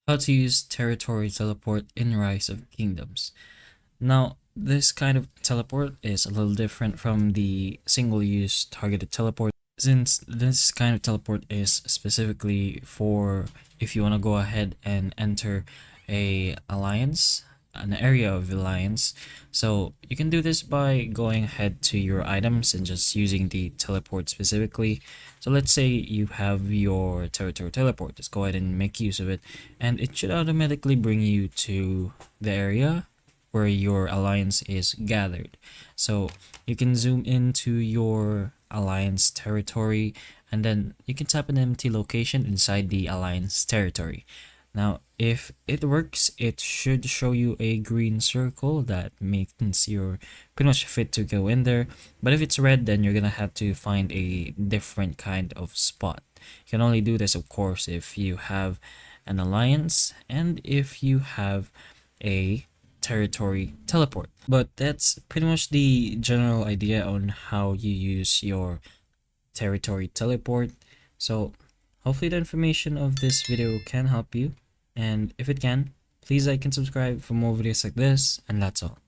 How to use territory teleport in Rise of Kingdoms. Now, this kind of teleport is a little different from the single-use targeted teleport, since this kind of teleport is specifically for if you want to go ahead and enter a alliance, an area of alliance. So you can do this by going ahead to your items and just using the teleport specifically. So let's say you have your territory teleport, just go ahead and make use of it, and it should automatically bring you to the area where your alliance is gathered. So you can zoom into your alliance territory, and then you can tap an empty location inside the alliance territory. Now, if it works, it should show you a green circle that means you're pretty much fit to go in there. But if it's red, then you're gonna have to find a different kind of spot. You can only do this, of course, if you have an alliance and if you have a territory teleport. But that's pretty much the general idea on how you use your territory teleport. So hopefully the information of this video can help you, and if it can, please like and subscribe for more videos like this, and that's all.